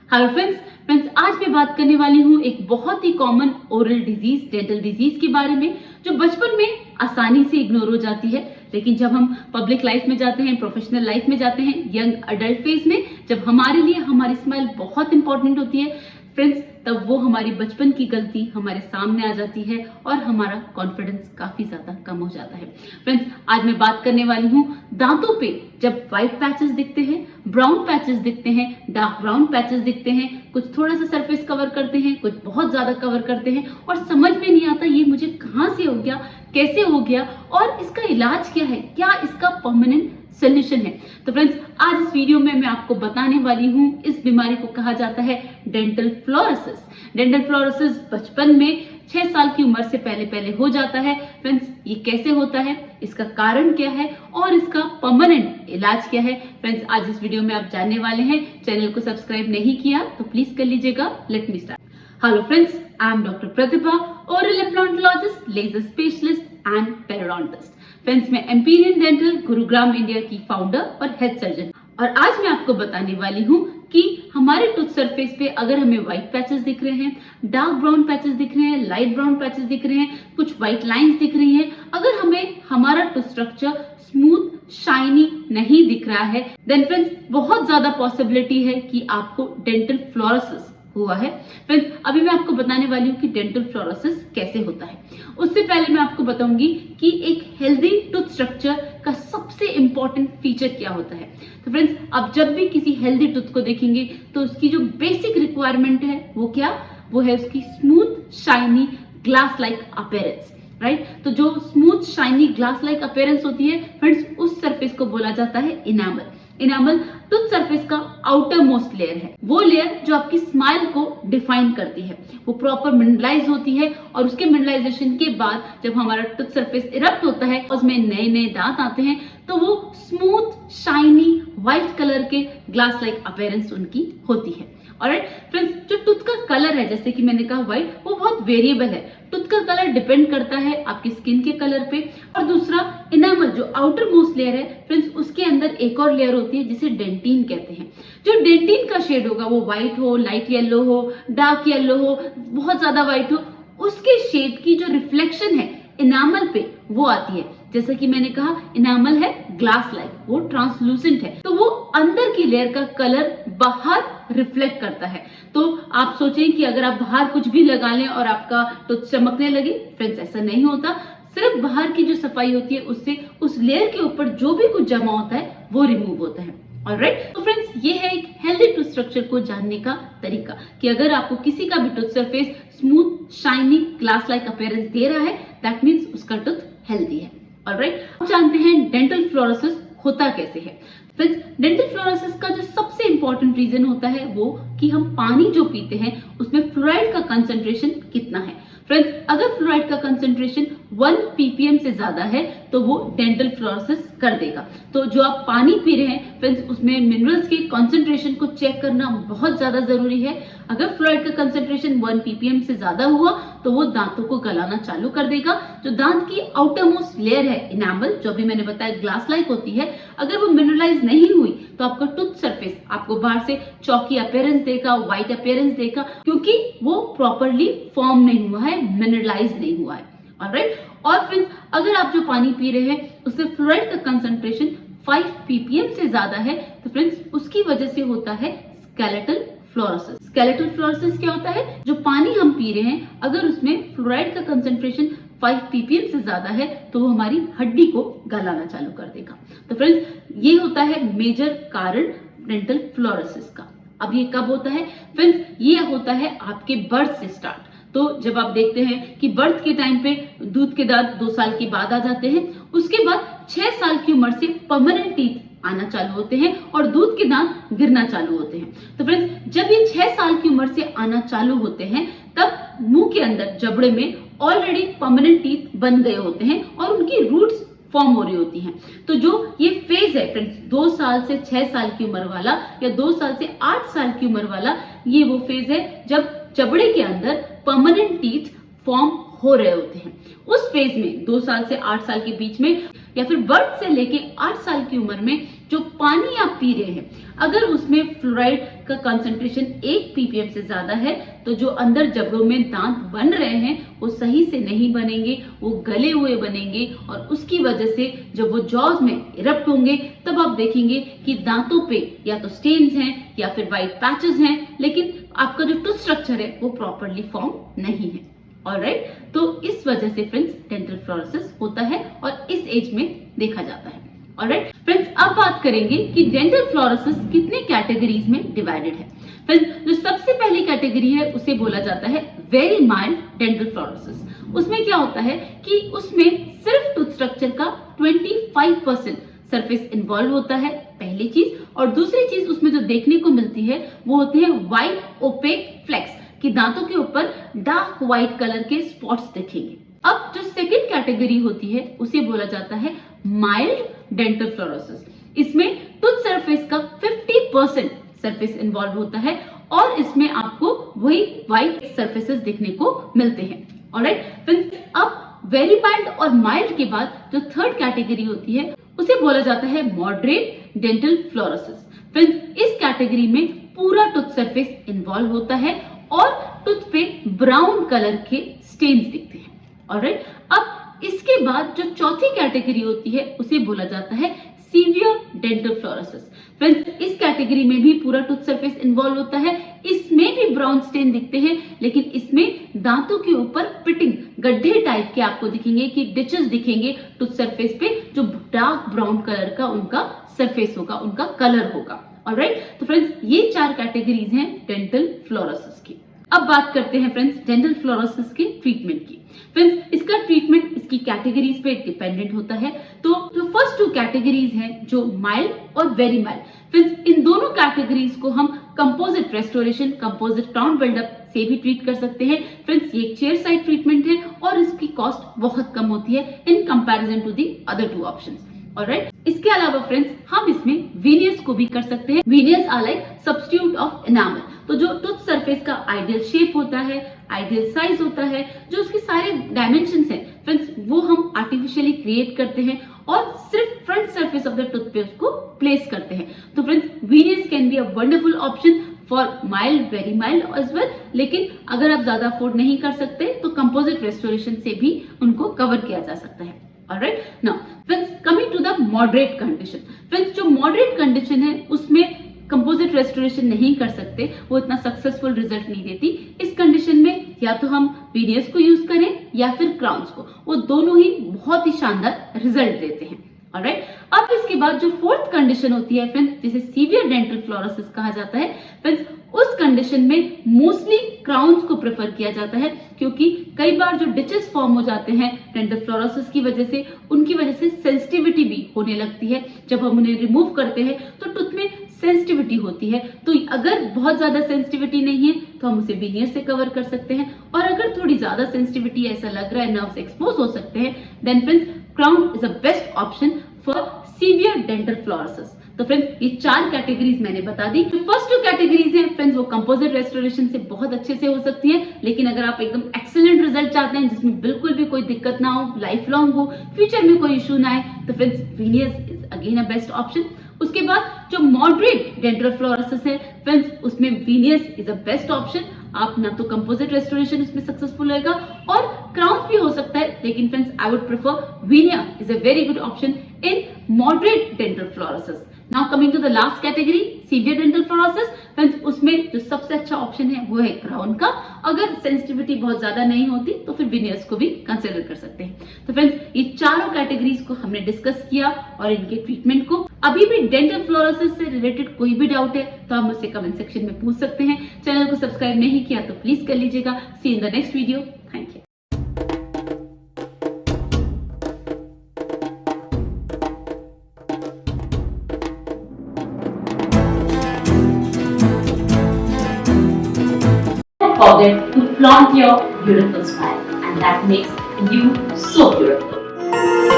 Hello friends आज मैं बात करने वाली हूँ एक बहुत ही common oral disease, dental disease के बारे में, जो बचपन में आसानी से इग्नोर हो जाती है, लेकिन जब हम पब्लिक लाइफ में जाते हैं, प्रोफेशनल लाइफ में जाते हैं, यंग अडल्ट फेज में, जब हमारे लिए हमारी स्माइल बहुत इंपॉर्टेंट होती है फ्रेंड्स, तब वो हमारी बचपन की गलती हमारे सामने आ जाती है और हमारा कॉन्फिडेंस काफी ज्यादा कम हो जाता है। फ्रेंड्स आज मैं बात करने वाली हूँ दांतों पे जब व्हाइट पैचेस दिखते हैं, ब्राउन पैचेस दिखते हैं, डार्क ब्राउन पैचेस दिखते हैं, कुछ थोड़ा सा सरफेस कवर करते हैं, कुछ बहुत ज्यादा कवर करते हैं और समझ में नहीं आता ये मुझे कहाँ से हो गया, कैसे हो गया और इसका इलाज क्या है, क्या इसका परमानेंट सोल्यूशन है। तो फ्रेंड्स आज इस वीडियो में मैं आपको बताने वाली हूँ, इस बीमारी को कहा जाता है डेंटल फ्लोरोसिस। डेंटल फ्लोरोसिस बचपन में 6 साल की उम्र से पहले हो जाता है। फ्रेंड्स ये कैसे होता है, इसका कारण क्या है और इसका परमानेंट इलाज क्या है, फ्रेंड्स आज इस वीडियो में आप जानने वाले हैं। चैनल को सब्सक्राइब नहीं किया तो प्लीज कर लीजिएगा। Let me start. Hello friends, I am doctor Pratibha, oral implantologist, laser specialist and periodontist. Friends मैं एम्पीरियन डेंटल गुरुग्राम इंडिया की फाउंडर और हेड सर्जन, और आज मैं आपको बताने वाली हूँ कि हमारे टूथ सरफेस पे अगर हमें व्हाइट पैचेस दिख रहे हैं, डार्क ब्राउन पैचेस दिख रहे हैं, लाइट ब्राउन पैचेस दिख रहे हैं, कुछ व्हाइट लाइंस दिख रही हैं, अगर हमें हमारा टूथ स्ट्रक्चर स्मूथ शाइनी नहीं दिख रहा है, देन फ्रेंड्स बहुत ज्यादा पॉसिबिलिटी है कि आपको डेंटल फ्लोरोसिस हुआ है। फ्रेंड्स अभी मैं आपको बताने वाली हूँ कि डेंटल फ्लोरोसिस कैसे होता है। उससे पहले मैं आपको बताऊंगी कि एक हेल्दी टूथ स्ट्रक्चर का सबसे इंपॉर्टेंट फीचर क्या होता है। तो फ्रेंड्स आप जब भी किसी हेल्दी टूथ को देखेंगे तो उसकी जो बेसिक रिक्वायरमेंट है वो क्या, वो है उसकी smooth shiny glass like appearance, right. तो जो smooth shiny glass like appearance होती है फ्रेंड्स, उस सरफेस को बोला जाता है इनामल। इनामल टूथ सरफेस का आउटर मोस्ट लेयर है, वो लेयर जो आपकी स्माइल को डिफाइन करती है। वो प्रॉपर मिनरलाइज होती है और उसके मिनरलाइजेशन के बाद जब हमारा टूथ सरफेस इरप्ट होता है, उसमें नए नए दांत आते हैं, तो वो स्मूथ शाइनी व्हाइट कलर के ग्लास लाइक अपीयरेंस उनकी होती है। ऑलराइट फ्रेंड्स, जो टूथ का कलर है, जैसे कि मैंने कहा व्हाइट, वो बहुत वेरिएबल है। टूथ का कलर डिपेंड करता है आपकी स्किन के कलर पे। और दूसरा इनामल जो आउटर मोस्ट लेयर है फ्रेंड्स, उसके अंदर एक और लेयर होती है जिसे डेंटिन कहते हैं। जो डेंटिन का शेड होगा वो व्हाइट हो, लाइट येलो हो, डार्क येलो हो, बहुत ज्यादा व्हाइट हो, उसके शेड की जो रिफ्लेक्शन है इनामल पे वो आती है। जैसा कि मैंने कहा इनामल है ग्लास लाइक, वो ट्रांसलूसेंट है, तो वो अंदर की लेयर का कलर बाहर रिफ्लेक्ट करता है। तो आप सोचें कि अगर आप बाहर कुछ भी लगा लें और आपका टूथ चमकने लगे, फ्रेंड्स ऐसा नहीं होता। सिर्फ बाहर की जो सफाई होती है उससे उस लेयर के ऊपर जो भी कुछ जमा होता है वो रिमूव होता है। ऑलराइट, तो फ्रेंड्स ये है एक हेल्दी टूथ स्ट्रक्चर को जानने का तरीका कि अगर आपको किसी का भी tooth surface smooth shiny glass like appearance दे रहा है, दैट मींस उसका टूथ हेल्दी है। ऑलराइट, अब जानते हैं डेंटल फ्लोरोसिस होता कैसे है। फ्रेंड्स डेंटल फ्लोरोसिस का जो सबसे इंपॉर्टेंट रीजन होता है वो कि हम पानी जो पीते हैं उसमें फ्लोराइड का कंसंट्रेशन कितना है। फ्रेंड्स अगर फ्लोराइड का कंसंट्रेशन 1 ppm से ज्यादा है तो वो डेंटल फ्लोरोसिस कर देगा। तो जो आप पानी पी रहे हैं फ्रेंड्स, उसमें मिनरल्स के कंसंट्रेशन को चेक करना बहुत ज्यादा जरूरी है। अगर फ्लोराइड का कंसंट्रेशन 1 ppm से ज्यादा हुआ तो वो दांतों को गलाना चालू कर देगा। जो दांत की आउटर मोस्ट लेयर है इनामल, जो भी मैंने बताया ग्लास लाइक होती है, अगर वो मिनरलाइज नहीं हुई तो आपका टूथ सरफेस आपको बाहर से चौकी अपीयरेंस देगा, व्हाइट अपीयरेंस देगा, क्योंकि वो प्रॉपरली फॉर्म नहीं हुआ है, मिनरलाइज नहीं हुआ है। ऑलराइट, और फ्रेंड्स अगर आप जो पानी पी रहे हैं उसमें फ्लोराइड का कंसंट्रेशन 5 ppm से ज्यादा है तो फ्रेंड्स उसकी वजह से होता है स्केलेटल फ्लोरोसिस। स्केलेटल फ्लोरोसिस क्या होता है, जो पानी हम पी रहे हैं अगर उसमें फ्लोराइड का कंसंट्रेशन 5 ppm से ज्यादा है तो वो हमारी हड्डी को गलाना चालू कर देगा। तो फ्रेंड्स ये होता है मेजर कारण डेंटल फ्लोरोसिस का। अब ये कब होता है फ्रेंड्स, ये होता है आपके बर्थ से स्टार्ट। तो जब आप देखते हैं कि बर्थ के टाइम पे दूध के दांत 2 साल के बाद आ जाते हैं, उसके बाद 6 साल की उम्र से परमानेंट टीथ आना चालू होते हैं और दूध के दांत गिरना चालू होते हैं। तो फ्रेंड्स जब ये 6 साल की उम्र से आना चालू होते हैं तब मुंह के अंदर जबड़े में ऑलरेडी परमानेंट टीथ बन गए होते हैं और उनकी रूट्स फॉर्म हो रही होती हैं। तो जो ये फेज है फ्रेंड्स 2 साल से 6 साल की उम्र वाला या 2 साल से 8 साल की उम्र वाला, ये वो फेज है जब जबड़े के अंदर परमानेंट टीथ फॉर्म हो रहे होते हैं। उस फेज में 2 साल से 8 साल के बीच में या फिर बर्थ से लेके 8 साल की उम्र में जो पानी आप पी रहे हैं, अगर उसमें फ्लोराइड का कंसंट्रेशन 1 ppm से ज्यादा है तो जो अंदर जबड़ों में दांत बन रहे हैं वो सही से नहीं बनेंगे, वो गले हुए बनेंगे और उसकी वजह से जब वो जॉज में इरप्ट होंगे तब आप देखेंगे कि दांतों पे या तो स्टेन्स हैं या फिर वाइट पैचेस हैं, लेकिन आपका जो टूथ स्ट्रक्चर है वो प्रॉपरली फॉर्म नहीं है। ऑलराइट, तो इस वजह से फ्रेंड्स डेंटल फ्लोरोसिस होता है और इस एज में देखा जाता है। ऑलराइट फ्रेंड्स, अब बात करेंगे कि डेंटल फ्लोरोसिस कितने कैटेगरीज में डिवाइडेड है। फ्रेंड्स, जो सबसे पहली कैटेगरी है उसे बोला जाता है वेरी माइल्ड डेंटल फ्लोरोसिस। उसमें क्या होता है कि उसमें सिर्फ टूथ स्ट्रक्चर का 25% सरफेस इन्वॉल्व होता है, पहली चीज। और दूसरी चीज उसमें जो देखने को मिलती है वो होते हैं व्हाइट ओपेक फ्लेक्स, कि दांतों के ऊपर डार्क व्हाइट कलर के स्पॉट्स दिखेंगे। अब जो सेकंड कैटेगरी होती है उसे बोला जाता है माइल्ड डेंटल फ्लोरोसिस। इसमें टूथ सरफेस का 50% सरफेस इन्वॉल्व होता है और इसमें आपको वही व्हाइट सरफेसेस दिखने को मिलते हैं। ऑलराइट फ्रेंड्स, अब वेरी माइल्ड और माइल्ड के बाद जो थर्ड कैटेगरी होती है उसे बोला जाता है मॉडरेट डेंटल फ्लोरोसिस। फ्रेंड्स, इस कैटेगरी में पूरा टूथ सरफेस इन्वॉल्व होता है और टूथ पे ब्राउन कलर के स्टेन्स दिखते हैं। ऑलराइट, अब इसके बाद जो चौथी कैटेगरी होती है उसे बोला जाता है सीवियर डेंटल फ्लोरोसिस। फ्रेंड्स, इस कैटेगरी में भी पूरा टूथ सरफेस इन्वॉल्व होता है, इसमें भी ब्राउन स्टेन दिखते हैं, लेकिन इसमें दांतों के ऊपर पिटिंग गड्ढे टाइप के आपको दिखेंगे कि डिचेस दिखेंगे टूथ सरफेस पे, जो डार्क ब्राउन कलर का उनका सरफेस होगा, उनका कलर होगा। ऑलराइट, तो फ्रेंड्स ये 4 कैटेगरीज हैं डेंटल फ्लोरोसिस की। अब बात करते हैं फ्रेंड्स डेंटल फ्लोरोसिस के ट्रीटमेंट की। फ्रेंड्स, इसका ट्रीटमेंट इसकी कैटेगरीज पे डिपेंडेंट होता है। तो जो फर्स्ट 2 कैटेगरीज हैं जो माइल्ड और वेरी माइल्ड, फ्रेंड्स इन दोनों कैटेगरीज को हम composite restoration, composite crown buildup से भी ट्रीट कर सकते हैं। फ्रेंड्स, ये एक चेयर साइड ट्रीटमेंट है और इसकी कॉस्ट बहुत कम होती है in comparison to the other 2 options. Alright, इसके अलावा फ्रेंड्स हम इसमें वीनियस को भी कर सकते हैं। Veneers are like substitute of enamel. तो जो टूथ सरफेस का आइडियल शेप होता है, आइडियल साइज होता है, जो उसके सारे डायमेंशंस हैं फ्रेंड्स, वो हम आर्टिफिशियली क्रिएट करते हैं और सिर्फ front surface of the tooth पे उसको प्लेस करते हैं। तो friends veneers can be a wonderful option for mild, very mild as well. लेकिन अगर आप ज्यादा अफोर्ड नहीं कर सकते तो कंपोजिट रेस्टोरेशन से भी उनको कवर किया जा सकता है। Alright, now friends coming to the moderate condition. Friends, जो मॉडरेट कंडीशन है उसमें कंपोजिट रेस्टोरेशन नहीं कर सकते, वो इतना सक्सेसफुल रिजल्ट नहीं देती। इस कंडीशन में या तो हम वीनियस को यूज करें या फिर क्राउन्स को, वो दोनों ही बहुत ही शानदार रिजल्ट देते हैं। ऑलराइट, अब इसके बाद जो फोर्थ कंडीशन होती है फ्रेंड्स, जिसे सीवियर डेंटल फ्लोरोसिस कहा जाता है। फ्रेंड्स, उस कंडीशन में मोस्टली क्राउन्स को प्रेफर किया जाता है, क्योंकि कई बार जो डिचेस फॉर्म हो जाते हैं डेंटल फ्लोरोसिस की वजह से, उनकी वजह से सेंसिटिविटी भी होने लगती है। जब हम उन्हें रिमूव करते हैं तो टूथ में सेंसिटिविटी होती है। तो अगर बहुत ज्यादा सेंसिटिविटी नहीं है तो हम उसे वीनियस से कवर कर सकते हैं, और अगर थोड़ी ज्यादा सेंसिटिविटी ऐसा लग रहा है, नर्व्स एक्सपोज हो सकते हैं, then friends crown is a best option for severe dental fluorosis. तो फ्रेंड्स ये 4 कैटेगरीज मैंने बता दी। जो फर्स्ट 2 कैटेगरीज हैं फ्रेंड्स वो कंपोजिट रेस्टोरेशन से बहुत अच्छे से हो सकती है, लेकिन अगर आप एकदम एक्सीलेंट रिजल्ट चाहते हैं जिसमें बिल्कुल भी कोई दिक्कत ना हो, लाइफ लॉन्ग हो, फ्यूचर में कोई इशू ना आए, तो friends veneers is again a best option. उसके बाद जो मॉडरेट डेंटल फ्लोरोसिस है फ्रेंड्स, उसमें veneers is a best option. आप ना तो कंपोजिट रेस्टोरेशन इसमें सक्सेसफुल होगा और क्राउन भी हो सकता है, लेकिन friends I would prefer veneer is a very good option in moderate dental fluorosis. Now coming to the last category, severe dental fluorosis. Friends, उसमें जो सबसे अच्छा ऑप्शन है वो है क्राउन का। अगर सेंसिटिविटी बहुत ज्यादा नहीं होती तो फिर वीनियस को भी कंसिडर कर सकते हैं। तो फ्रेंड्स ये चारों कैटेगरीज को हमने डिस्कस किया और इनके ट्रीटमेंट को। अभी भी डेंटल फ्लोरोसिस से रिलेटेड कोई भी डाउट है तो आप मुझसे कमेंट सेक्शन में पूछ सकते हैं। चैनल को सब्सक्राइब नहीं किया तो प्लीज कर लीजिएगा। See in the next video. Thank you. Forget to flaunt your beautiful smile, and that makes you so beautiful.